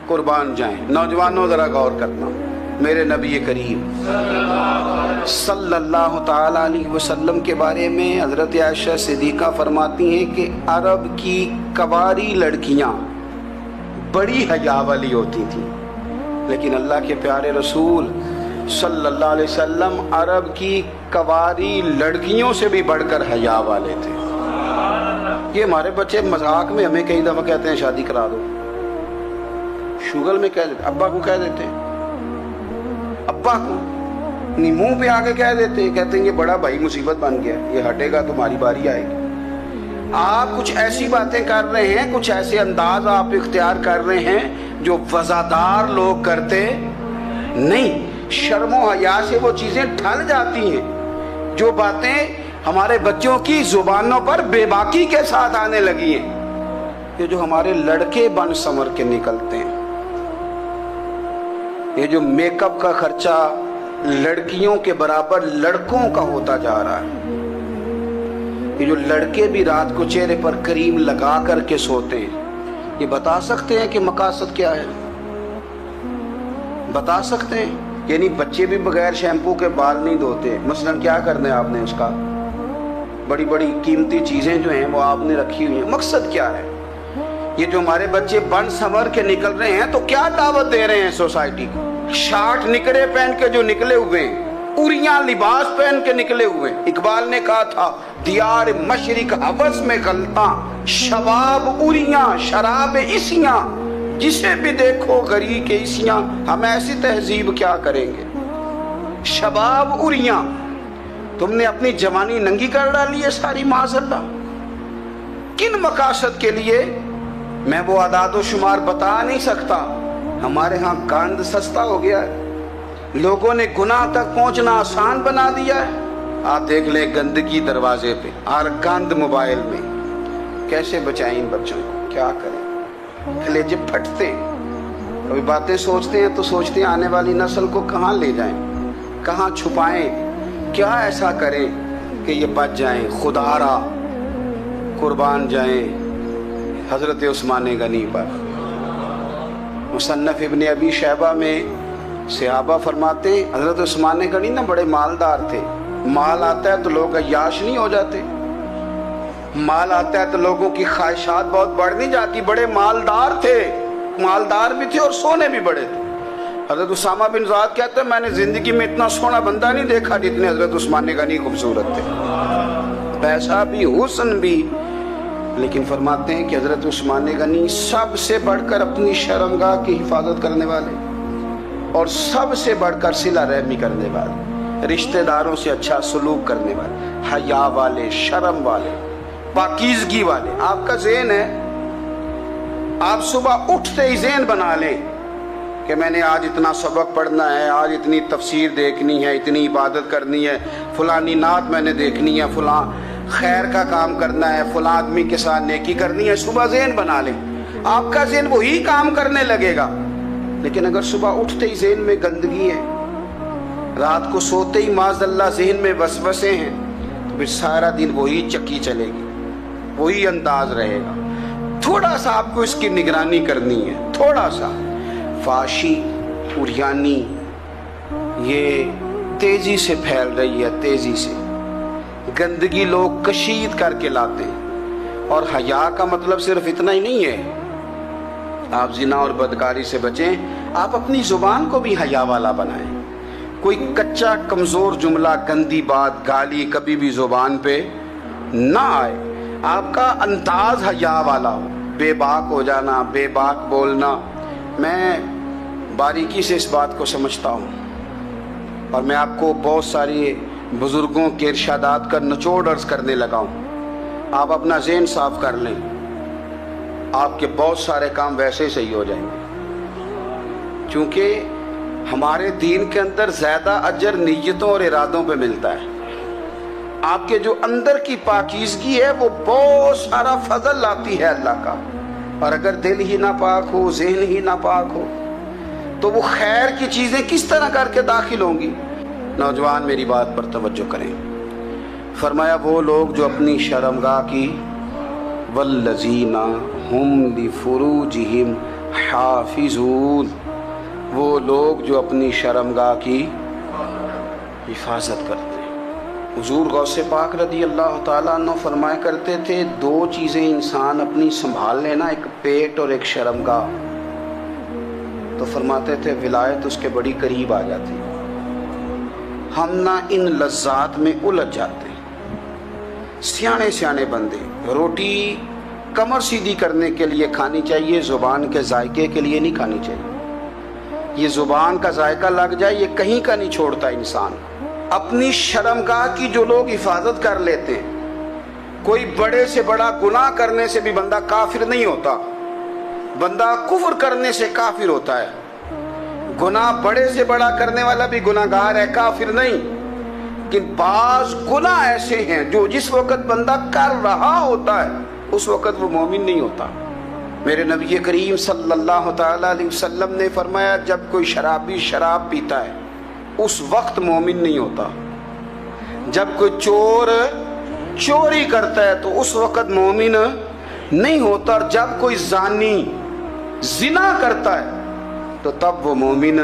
قربان جائیں۔ نوجوانوں ذرا غور کرنا، میرے نبی کریم صلی اللہ تعالی علیہ وسلم کے بارے میں حضرت عائشہ صدیقہ فرماتی ہیں کہ عرب کی کواری لڑکیاں بڑی حیا والی ہوتی تھیں، لیکن اللہ کے پیارے رسول صلی اللہ علیہ وسلم عرب کی کواری لڑکیوں سے بھی بڑھ کر حیا والے تھے۔ یہ ہمارے بچے مذاق میں ہمیں کئی دفعہ کہتے ہیں شادی کرا دو، شوگل میں کہہ دیتے، ابا کو کہہ دیتے ہیں، ابا کو منہ پہ آگے کہہ دیتے ہیں، کہتے ہیں یہ بڑا بھائی مصیبت بن گیا، یہ ہٹے گا تمہاری باری آئے گی۔ آپ کچھ ایسی باتیں کر رہے ہیں، کچھ ایسے انداز آپ اختیار کر رہے ہیں جو وفادار لوگ کرتے نہیں۔ شرم و حیا سے وہ چیزیں ٹھل جاتی ہیں، جو باتیں ہمارے بچوں کی زبانوں پر بے باکی کے ساتھ آنے لگی ہیں۔ یہ جو ہمارے لڑکے بن سنور کے نکلتے ہیں، یہ جو میک اپ کا خرچہ لڑکیوں کے برابر لڑکوں کا ہوتا جا رہا ہے، یہ جو لڑکے بھی رات کو چہرے پر کریم لگا کر کے سوتے ہیں، یہ بتا سکتے ہیں کہ مقاصد کیا ہے؟ بتا سکتے ہیں؟ یعنی بچے بھی بغیر شیمپو کے بال نہیں دھوتے، مثلا کیا کرنا ہے آپ نے اس کا؟ بڑی بڑی قیمتی چیزیں جو ہیں وہ آپ نے رکھی ہوئی ہیں، مقصد کیا ہے؟ یہ جو ہمارے بچے بن سنور کے نکل رہے ہیں تو کیا دعوت دے رہے ہیں سوسائٹی کو؟ شارٹ نکرے پہن کے جو نکلے ہوئے ہیں، اوریاں لباس پہن کے نکلے ہوئے ہیں۔ اقبال نے کہا تھا دیار مشرق حوث میں غلطاں، شباب اوریاں شراب اسیاں، جسے بھی دیکھو غری کے اسیاں، ہم ایسی تہذیب کیا کریں گے؟ شباب اوریاں، تم نے اپنی جوانی ننگی کر ڈالی ہے ساری، معاذ اللہ۔ کن مقاصد کے لیے؟ میں وہ اعداد و شمار بتا نہیں سکتا۔ ہمارے ہاں گند سستا ہو گیا ہے، لوگوں نے گناہ تک پہنچنا آسان بنا دیا ہے۔ آپ دیکھ لیں گندگی دروازے پہ اور گند موبائل میں، کیسے بچائیں ان بچوں کو؟ کیا کریں؟ کلیجے پھٹتے، کبھی باتیں سوچتے ہیں تو سوچتے ہیں آنے والی نسل کو کہاں لے جائیں، کہاں چھپائیں، کیا ایسا کریں کہ یہ بچ جائیں۔ خدا را قربان جائیں حضرت عثمان غنی پر۔ مصنف ابن ابی شیبہ میں صحابہ فرماتے ہیں حضرت عثمان غنی نا بڑے مالدار تھے۔ مال آتا ہے تو لوگ عیاش نہیں ہو جاتے، مال آتا ہے تو لوگوں کی خواہشات بہت بڑھ نہیں جاتی۔ بڑے مالدار تھے، مالدار بھی تھے اور سونے بھی بڑے تھے۔ حضرت اسامہ بن زید کہتے ہیں میں نے زندگی میں اتنا سونا بندہ نہیں دیکھا جتنے حضرت عثمان غنی خوبصورت تھے، پیسہ بھی حسن بھی۔ لیکن فرماتے ہیں کہ حضرت عثمان غنی سب سے بڑھ کر اپنی شرمگاہ کی حفاظت کرنے والے، اور سب سے بڑھ کر صلہ رحمی کرنے والے، رشتہ داروں سے اچھا سلوک کرنے والے، حیا والے، شرم والے، پاکیزگی والے۔ آپ کا ذہن ہے، آپ صبح اٹھتے ہی ذہن بنا لیں کہ میں نے آج اتنا سبق پڑھنا ہے، آج اتنی تفسیر دیکھنی ہے، اتنی عبادت کرنی ہے، فلانی نعت میں نے دیکھنی ہے، فلاں خیر کا کام کرنا ہے، فلاں آدمی کے ساتھ نیکی کرنی ہے۔ صبح ذہن بنا لیں، آپ کا ذہن وہی کام کرنے لگے گا۔ لیکن اگر صبح اٹھتے ہی ذہن میں گندگی ہے، رات کو سوتے ہی معاذ اللہ ذہن میں وسوسے ہیں، تو پھر سارا دن وہی چکی چلے گی، وہی انداز رہے گا۔ تھوڑا سا آپ کو اس کی نگرانی کرنی ہے، تھوڑا سا۔ فحاشی، عریانی یہ تیزی سے پھیل رہی ہے، تیزی سے گندگی لوگ کشید کر کے لاتے ہیں۔ اور حیا کا مطلب صرف اتنا ہی نہیں ہے آپ زنا اور بدکاری سے بچیں، آپ اپنی زبان کو بھی حیا والا بنائیں۔ کوئی کچا کمزور جملہ، گندی بات، گالی کبھی بھی زبان پہ نہ آئے، آپ کا انداز حیا والا ہو، بے باک ہو جانا، بے باک بولنا۔ میں باریکی سے اس بات کو سمجھتا ہوں، اور میں آپ کو بہت ساری بزرگوں کے ارشادات کا نچوڑ عرض کرنے لگا ہوں۔ آپ اپنا ذہن صاف کر لیں، آپ کے بہت سارے کام ویسے صحیح ہو جائیں گے، کیونکہ ہمارے دین کے اندر زیادہ اجر نیتوں اور ارادوں پہ ملتا ہے۔ آپ کے جو اندر کی پاکیزگی ہے وہ بہت سارا فضل لاتی ہے اللہ کا، اور اگر دل ہی نہ پاک ہو، ذہن ہی نہ پاک ہو، تو وہ خیر کی چیزیں کس طرح کر کے داخل ہوں گی؟ نوجوان میری بات پر توجہ کریں۔ فرمایا وہ لوگ جو اپنی شرمگاہ کی والذین ہم لفروجہم حافظون، وہ لوگ جو اپنی شرمگاہ کی حفاظت کرتے ہیں۔ حضور غوث پاک رضی اللہ تعالیٰ عنہ فرمایا کرتے تھے، دو چیزیں انسان اپنی سنبھال لینا، ایک پیٹ اور ایک شرمگاہ، تو فرماتے تھے ولایت اس کے بڑی قریب آ جاتی۔ ہم نہ ان لذات میں الجھ جاتے ہیں۔ سیانے سیانے بندے، روٹی کمر سیدھی کرنے کے لیے کھانی چاہیے، زبان کے ذائقے کے لیے نہیں کھانی چاہیے۔ یہ زبان کا ذائقہ لگ جائے یہ کہیں کا نہیں چھوڑتا انسان۔ اپنی شرمگاہ کی جو لوگ حفاظت کر لیتے ہیں، کوئی بڑے سے بڑا گناہ کرنے سے بھی بندہ کافر نہیں ہوتا، بندہ کفر کرنے سے کافر ہوتا ہے۔ گناہ بڑے سے بڑا کرنے والا بھی گناہ گار ہے، کافر نہیں۔ لیکن بعض گناہ ایسے ہیں جو جس وقت بندہ کر رہا ہوتا ہے اس وقت وہ مومن نہیں ہوتا۔ میرے نبی کریم صلی اللہ تعالیٰ علیہ وسلم نے فرمایا، جب کوئی شرابی شراب پیتا ہے اس وقت مومن نہیں ہوتا۔ جب کوئی چور چوری کرتا ہے تو اس وقت مومن نہیں ہوتا، اور جب کوئی زانی زنا کرتا ہے تو تب وہ مومن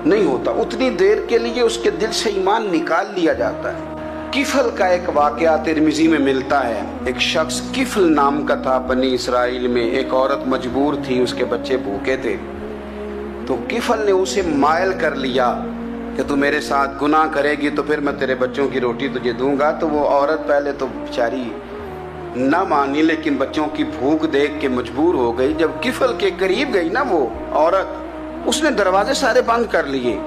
نہیں ہوتا۔ اتنی دیر کے لیے اس کے دل سے ایمان نکال لیا جاتا ہے۔ کفل کا ایک واقعہ ترمذی میں ملتا ہے۔ ایک شخص کفل نام کا تھا بنی اسرائیل میں، ایک عورت مجبور تھی، اس کے بچے بھوکے تھے، تو کفل نے اسے مائل کر لیا کہ تو میرے ساتھ گناہ کرے گی تو پھر میں تیرے بچوں کی روٹی تجھے دوں گا۔ تو وہ عورت پہلے تو بیچاری نہ مانی، لیکن بچوں کی بھوک دیکھ کے مجبور ہو گئی۔ جب کفل کے قریب گئی نا وہ عورت، اس نے دروازے سارے بند کر لیے۔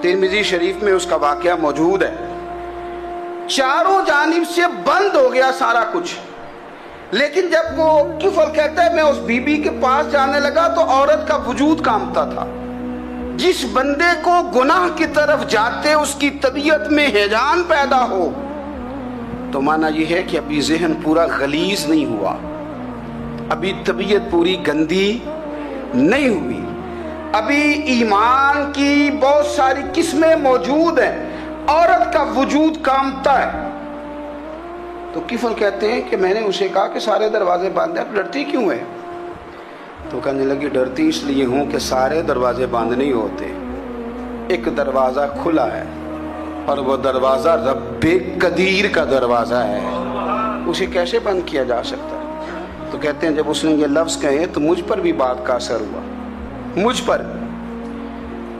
ترمذی شریف میں اس کا واقعہ موجود ہے۔ چاروں جانب سے بند ہو گیا سارا کچھ، لیکن جب وہ کفل کہتا ہے میں اس بی بی کے پاس جانے لگا تو عورت کا وجود کانپتا تھا۔ جس بندے کو گناہ کی طرف جاتے اس کی طبیعت میں ہیجان پیدا ہو تو معنی یہ ہے کہ ابھی ذہن پورا غلیظ نہیں ہوا، ابھی طبیعت پوری گندی نہیں ہوئی، ابھی ایمان کی بہت ساری قسمیں موجود ہیں، عورت کا وجود کامتا ہے۔ تو کفل کہتے ہیں کہ میں نے اسے کہا کہ سارے دروازے بند ہیں، ڈرتی کیوں ہے؟ تو کہنے لگی ڈرتی اس لیے ہوں کہ سارے دروازے بند نہیں ہوتے، ایک دروازہ کھلا ہے اور وہ دروازہ رب قدیر کا دروازہ ہے، اسے کیسے بند کیا جا سکتا ہے؟ تو کہتے ہیں جب اس نے یہ لفظ کہے تو مجھ پر بھی بات کا اثر ہوا، مجھ پر۔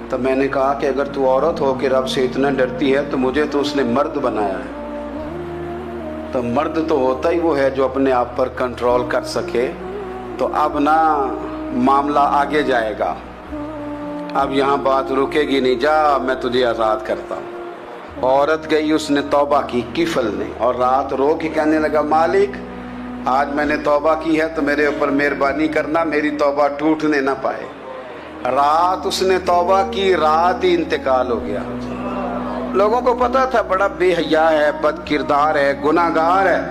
تو میں نے کہا کہ اگر تو عورت ہو کے رب سے اتنا ڈرتی ہے تو مجھے تو اس نے مرد بنایا ہے، تو مرد تو ہوتا ہی وہ ہے جو اپنے آپ پر کنٹرول کر سکے۔ تو اب نہ معاملہ آگے جائے گا، اب یہاں بات رکے گی نہیں، جا میں تجھے آزاد کرتا ہوں۔ عورت گئی، اس نے توبہ کی کفل نے، اور رات رو کے کہنے لگا مالک آج میں نے توبہ کی ہے تو میرے اوپر مہربانی کرنا، میری توبہ ٹوٹنے نہ پائے۔ رات اس نے توبہ کی، رات ہی انتقال ہو گیا۔ لوگوں کو پتا تھا بڑا بے حیا ہے، بد کردار ہے، گناہ گار ہے،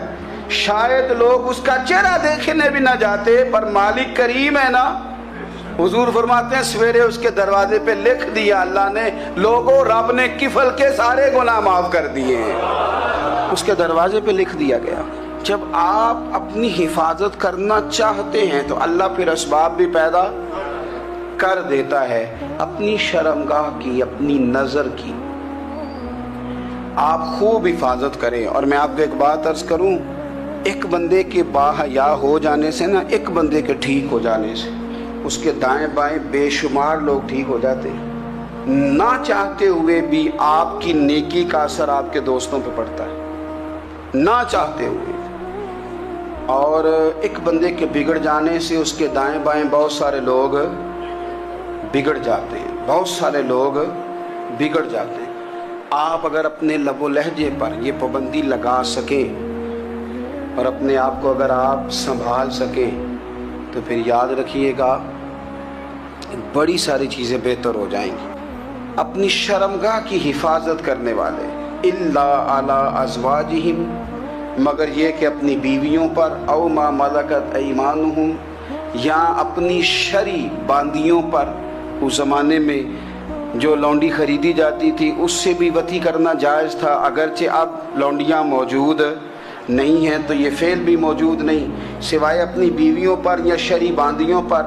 شاید لوگ اس کا چہرہ دیکھنے بھی نہ جاتے، پر مالک کریم ہے نا۔ حضور فرماتے ہیں سویرے اس کے دروازے پہ لکھ دیا اللہ نے، لوگوں رب نے کفل کے سارے گناہ معاف کر دیے ہیں، اس کے دروازے پہ لکھ دیا گیا۔ جب آپ اپنی حفاظت کرنا چاہتے ہیں تو اللہ پھر اسباب بھی پیدا کر دیتا ہے۔ اپنی شرمگاہ کی، اپنی نظر کی آپ خوب حفاظت کریں۔ اور میں آپ کو ایک بات عرض کروں، ایک بندے کے باحیا ہو جانے سے نا، ایک بندے کے ٹھیک ہو جانے سے اس کے دائیں بائیں بے شمار لوگ ٹھیک ہو جاتے ہیں۔ نہ چاہتے ہوئے بھی آپ کی نیکی کا اثر آپ کے دوستوں پہ پڑتا ہے، نہ چاہتے ہوئے۔ اور ایک بندے کے بگڑ جانے سے اس کے دائیں بائیں بہت سارے لوگ بگڑ جاتے ہیں، بہت سارے لوگ بگڑ جاتے ہیں۔ آپ اگر اپنے لب و لہجے پر یہ پابندی لگا سکیں اور اپنے آپ کو اگر آپ سنبھال سکیں تو پھر یاد رکھیے گا بڑی ساری چیزیں بہتر ہو جائیں گی۔ اپنی شرمگاہ کی حفاظت کرنے والے الا علی ازواجہم، مگر یہ کہ اپنی بیویوں پر، او ما ملکت ایمانہم، یا اپنی شرعی باندیوں پر۔ اس زمانے میں جو لونڈی خریدی جاتی تھی اس سے بھی وطی کرنا جائز تھا، اگرچہ اب لونڈیاں موجود نہیں ہیں تو یہ فعل بھی موجود نہیں، سوائے اپنی بیویوں پر یا شرعی باندیوں پر۔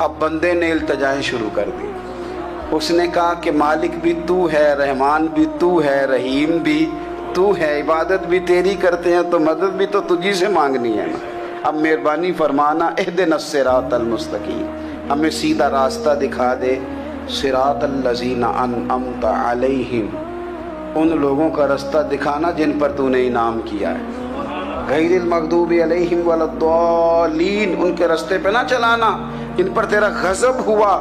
اب بندے نے التجائیں شروع کر دی. اس نے کہا کہ مالک بھی تو ہے, رحمان بھی تو ہے, رحیم بھی تو ہے, عبادت بھی تیری کرتے ہیں تو مدد بھی تو تجھی سے مانگنی ہے نا. اب مہربانی فرمانا اہدنا الصراط المستقیم, ہمیں سیدھا راستہ دکھا دے. صراط الذین انعمت علیہم, ان لوگوں کا راستہ دکھانا جن پر تو نے انعام کیا ہے. غیر المغضوب علیہم ولا الضالین, ان کے راستے پہ نہ چلانا جن پر تیرا غضب ہوا,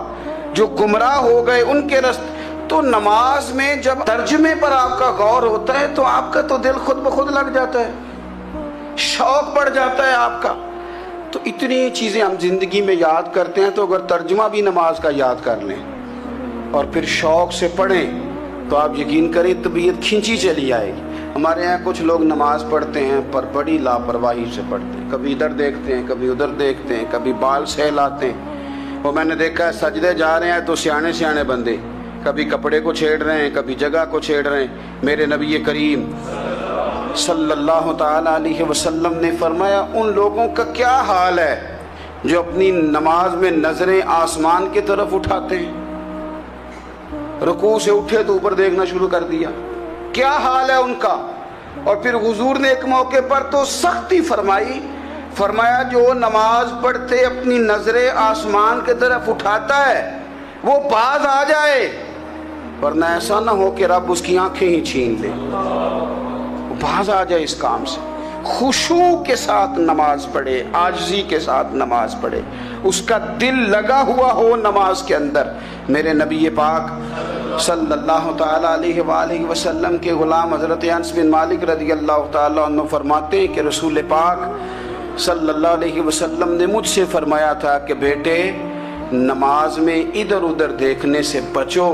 جو گمراہ ہو گئے ان کے راستے. تو نماز میں جب ترجمے پر آپ کا غور ہوتا ہے تو آپ کا تو دل خود بخود لگ جاتا ہے, شوق بڑھ جاتا ہے آپ کا. تو اتنی چیزیں ہم زندگی میں یاد کرتے ہیں, تو اگر ترجمہ بھی نماز کا یاد کر لیں اور پھر شوق سے پڑھیں تو آپ یقین کریں طبیعت کھینچی چلی آئے گی. ہمارے یہاں کچھ لوگ نماز پڑھتے ہیں پر بڑی لاپرواہی سے پڑھتے ہیں, کبھی ادھر دیکھتے ہیں کبھی ادھر دیکھتے ہیں, کبھی بال سہلاتے ہیں. وہ میں نے دیکھا ہے سجدے جا رہے ہیں تو سیانے بندے کبھی کپڑے کو چھیڑ رہے ہیں, کبھی جگہ کو چھیڑ رہے ہیں. میرے نبی کریم صلی اللہ تعالی علیہ وسلم نے فرمایا ان لوگوں کا کیا حال ہے جو اپنی نماز میں نظریں آسمان کی طرف اٹھاتے ہیں, رکوع سے اٹھے تو اوپر دیکھنا شروع کر دیا, کیا حال ہے ان کا. اور پھر حضور نے ایک موقع پر تو سختی فرمایا جو نماز پڑھتے اپنی نظریں آسمان کی طرف اٹھاتا ہے وہ باز آ جائے, ورنہ ایسا نہ ہو کہ رب اس کی آنکھیں ہی چھین لے. باز آ جائے اس کام سے. خشوع کے ساتھ نماز پڑھے, عاجزی کے ساتھ نماز پڑھے, اس کا دل لگا ہوا ہو نماز کے اندر. میرے نبی پاک صلی اللہ تعالی علیہ وآلہ وسلم کے غلام حضرت انس بن مالک رضی اللہ تعالی عنہ فرماتے ہیں کہ رسول پاک صلی اللہ علیہ وسلم نے مجھ سے فرمایا تھا کہ بیٹے نماز میں ادھر ادھر دیکھنے سے بچو,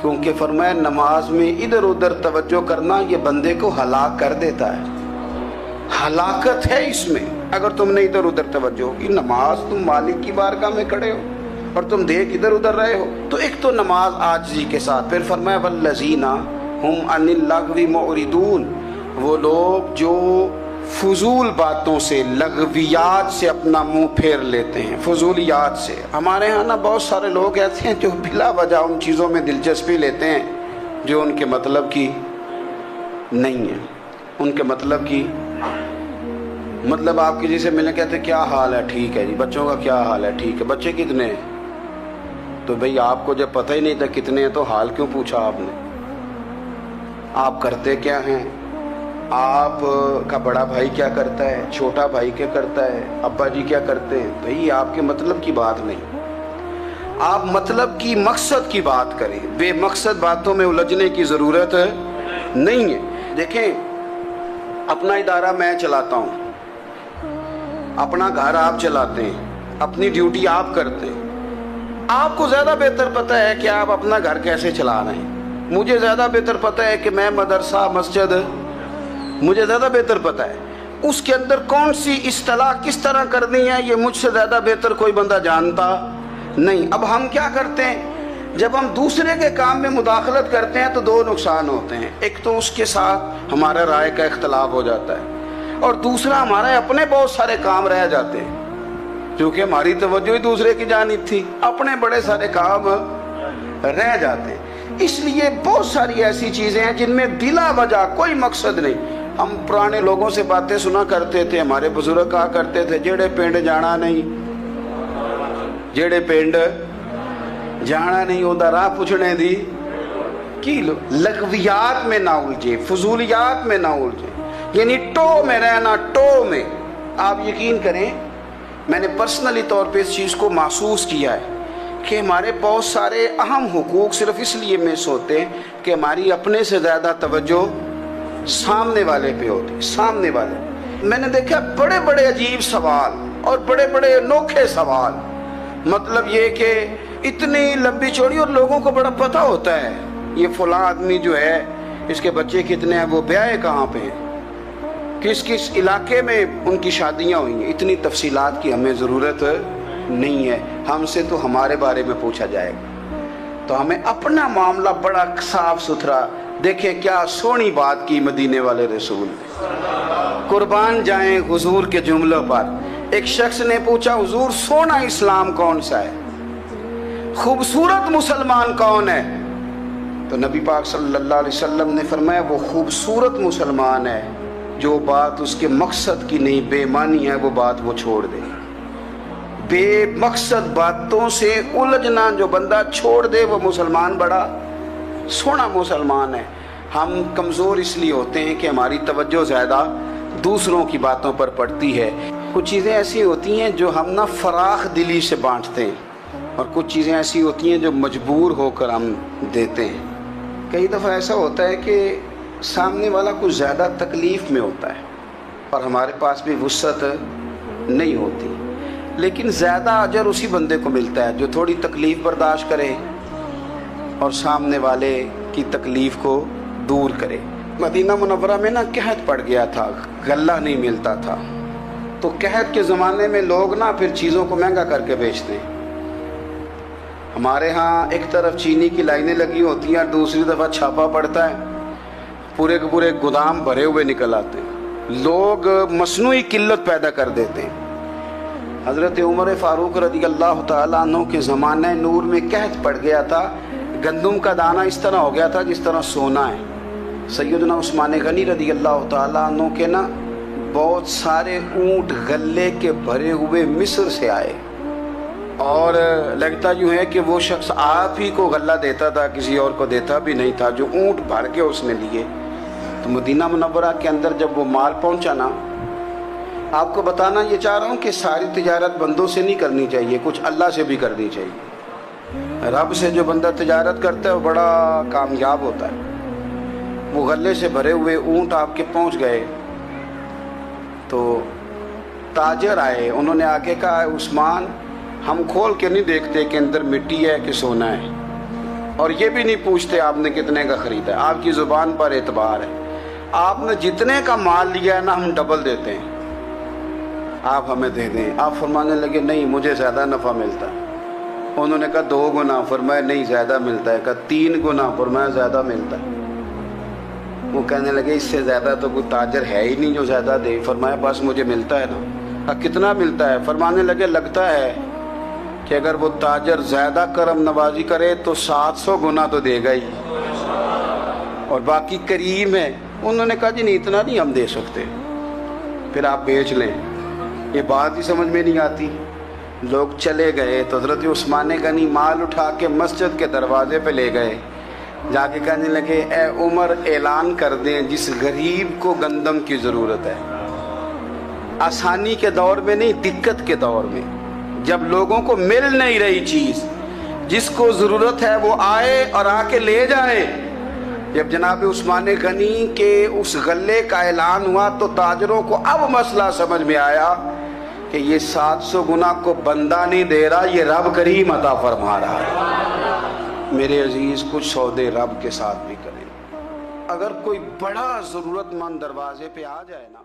کیونکہ فرمایا نماز میں ادھر ادھر توجہ کرنا یہ بندے کو ہلاک کر دیتا ہے. ہلاکت ہے اس میں اگر تم نے ادھر ادھر توجہ ہوگی. نماز تم مالک کی بارگاہ میں کھڑے ہو اور تم دیکھ ادھر ادھر رہے ہو. تو ایک تو نماز عاجزی کے ساتھ. پھر فرمایا والذین ہم عن اللغو معرضون, وہ لوگ جو فضول باتوں سے, لغویات سے اپنا منہ پھیر لیتے ہیں, فضولیات سے. ہمارے ہاں نا بہت سارے لوگ ایسے ہیں جو بلا وجہ ان چیزوں میں دلچسپی لیتے ہیں جو ان کے مطلب کی نہیں ہے. ان کے مطلب کی مطلب آپ کسی سے ملنے کہتے ہیں کیا حال ہے, ٹھیک ہے جی. بچوں کا کیا حال ہے, ٹھیک ہے. بچے کتنے ہیں؟ تو بھئی آپ کو جب پتہ ہی نہیں تھا کتنے ہیں تو حال کیوں پوچھا آپ نے؟ آپ کرتے کیا ہیں؟ آپ کا بڑا بھائی کیا کرتا ہے, چھوٹا بھائی کیا کرتا ہے, ابا جی کیا کرتے ہیں؟ بھئی آپ کے مطلب کی بات نہیں. آپ مطلب کی مقصد کی بات کریں, بے مقصد باتوں میں الجھنے کی ضرورت نہیں ہے. دیکھیں اپنا ادارہ میں چلاتا ہوں, اپنا گھر آپ چلاتے ہیں, اپنی ڈیوٹی آپ کرتے ہیں. آپ کو زیادہ بہتر پتہ ہے کہ آپ اپنا گھر کیسے چلا رہے ہیں. مجھے زیادہ بہتر پتہ ہے کہ میں مدرسہ مسجد, مجھے زیادہ بہتر پتہ ہے اس کے اندر کون سی اصطلاح کس طرح کرنی ہے, یہ مجھ سے زیادہ بہتر کوئی بندہ جانتا نہیں. اب ہم کیا کرتے ہیں, جب ہم دوسرے کے کام میں مداخلت کرتے ہیں تو دو نقصان ہوتے ہیں. ایک تو اس کے ساتھ ہمارا رائے کا اختلاف ہو جاتا ہے, اور دوسرا ہمارے اپنے بہت سارے کام رہ جاتے ہیں کیونکہ ہماری توجہ ہی دوسرے کی جانب تھی, اپنے بڑے سارے کام رہ جاتے ہیں. اس لیے بہت ساری ایسی چیزیں ہیں جن میں بلا وجہ کوئی مقصد نہیں. ہم پرانے لوگوں سے باتیں سنا کرتے تھے, ہمارے بزرگ کہا کرتے تھے جیڑے پنڈ جانا نہیں, جیڑے پنڈ جانا نہیں ہوتا راہ پوچھنے دی کی. لغویات میں نہ الجھے, فضولیات میں نہ الجھے, یعنی ٹو میں رہنا, ٹو میں. آپ یقین کریں میں نے پرسنلی طور پہ اس چیز کو محسوس کیا ہے کہ ہمارے بہت سارے اہم حقوق صرف اس لیے مس ہوتے ہیں کہ ہماری اپنے سے زیادہ توجہ سامنے والے پہ ہوتی, سامنے والے. میں نے دیکھا بڑے بڑے عجیب سوال اور بڑے بڑے انوکھے سوال, مطلب یہ کہ اتنی لمبی چوڑی, اور لوگوں کو بڑا پتہ ہوتا ہے یہ فلاں آدمی جو ہے اس کے بچے کتنے ہیں, وہ بیاہ کہاں پہ ہیں, کس کس علاقے میں ان کی شادیاں ہوئی ہیں. اتنی تفصیلات کی ہمیں ضرورت نہیں ہے. ہم سے تو ہمارے بارے میں پوچھا جائے گا, تو ہمیں اپنا معاملہ بڑا صاف ستھرا. دیکھیں کیا سونی بات کی مدینے والے رسول نے, قربان جائیں حضور کے جملوں پر. ایک شخص نے پوچھا حضور سونا اسلام کون سا ہے، خوبصورت مسلمان کون ہے؟ تو نبی پاک صلی اللہ علیہ وسلم نے فرمایا وہ خوبصورت مسلمان ہے جو بات اس کے مقصد کی نہیں، بے معنی ہے وہ بات وہ چھوڑ دے، بے مقصد باتوں سے الجھنا جو بندہ چھوڑ دے وہ مسلمان بڑا سونا مسلمان ہے۔ ہم کمزور اس لیے ہوتے ہیں کہ ہماری توجہ زیادہ دوسروں کی باتوں پر پڑتی ہے۔ کچھ چیزیں ایسی ہوتی ہیں جو ہم نہ فراخ دلی سے بانٹتے ہیں، اور کچھ چیزیں ایسی ہوتی ہیں جو مجبور ہو کر ہم دیتے ہیں۔ کئی دفعہ ایسا ہوتا ہے کہ سامنے والا کچھ زیادہ تکلیف میں ہوتا ہے اور ہمارے پاس بھی وسعت نہیں ہوتی، لیکن زیادہ اجر اسی بندے کو ملتا ہے جو تھوڑی تکلیف برداشت کرے اور سامنے والے کی تکلیف کو دور کرے۔ مدینہ منورہ میں نا قحط پڑ گیا تھا، غلہ نہیں ملتا تھا، تو قحط کے زمانے میں لوگ نا پھر چیزوں کو مہنگا کر کے بیچتے ہیں۔ ہمارے ہاں ایک طرف چینی کی لائنیں لگی ہوتی ہیں، دوسری دفعہ چھاپا پڑتا ہے، پورے کے پورے گودام بھرے ہوئے نکل آتے ہیں، لوگ مصنوعی قلت پیدا کر دیتے ہیں۔ حضرت عمر فاروق رضی اللہ تعالیٰ عنہ کے زمانہ نور میں قحط پڑ گیا تھا، گندم کا دانہ اس طرح ہو گیا تھا جس طرح سونا ہے۔ سیدنا عثمان غنی رضی اللہ تعالیٰ عنہ کے نا بہت سارے اونٹ غلے کے بھرے ہوئے مصر سے آئے، اور لگتا یوں ہے کہ وہ شخص آپ ہی کو غلہ دیتا تھا، کسی اور کو دیتا بھی نہیں تھا، جو اونٹ بھر کے اس نے لیے۔ تو مدینہ منورہ کے اندر جب وہ مال پہنچا نا، آپ کو بتانا یہ چاہ رہا ہوں کہ ساری تجارت بندوں سے نہیں کرنی چاہیے، کچھ اللہ سے بھی کرنی چاہیے۔ رب سے جو بندہ تجارت کرتا ہے وہ بڑا کامیاب ہوتا ہے۔ وہ غلے سے بھرے ہوئے اونٹ آپ کے پہنچ گئے تو تاجر آئے، انہوں نے آگے کہا عثمان ہم کھول کے نہیں دیکھتے کہ اندر مٹی ہے کہ سونا ہے، اور یہ بھی نہیں پوچھتے آپ نے کتنے کا خریدا ہے، آپ کی زبان پر اعتبار ہے، آپ نے جتنے کا مال لیا ہے نا ہم ڈبل دیتے ہیں، آپ ہمیں دے دیں۔ آپ فرمانے لگے نہیں مجھے زیادہ نفع ملتا ہے۔ انہوں نے کہا 2 گنا، فرمایا نہیں زیادہ ملتا ہے، کہا 3 گنا، فرمایا زیادہ ملتا ہے۔ وہ کہنے لگے اس سے زیادہ تو کوئی تاجر ہے ہی نہیں جو زیادہ دے، فرمایا بس مجھے ملتا ہے نا۔ کتنا ملتا ہے؟ فرمانے لگے لگتا ہے کہ اگر وہ تاجر زیادہ کرم نوازی کرے تو 700 گنا تو دے گا ہی، اور باقی کریم ہے۔ انہوں نے کہا جی نہیں اتنا نہیں ہم دے سکتے، پھر آپ بیچ لیں۔ یہ بات ہی سمجھ میں نہیں آتی۔ لوگ چلے گئے تو حضرت عثمان غنی مال اٹھا کے مسجد کے دروازے پہ لے گئے، جا کے کہنے لگے اے عمر اعلان کر دیں جس غریب کو گندم کی ضرورت ہے، آسانی کے دور میں نہیں دقت کے دور میں، جب لوگوں کو مل نہیں رہی چیز، جس کو ضرورت ہے وہ آئے اور آ کے لے جائے۔ جب جناب عثمان غنی کے اس غلے کا اعلان ہوا تو تاجروں کو اب مسئلہ سمجھ میں آیا کہ یہ 700 گنا کو بندہ نہیں دے رہا، یہ رب کریم عطا فرما رہا ہے۔ میرے عزیز کچھ سودے رب کے ساتھ بھی کریں۔ اگر کوئی بڑا ضرورت مند دروازے پہ آ جائے نا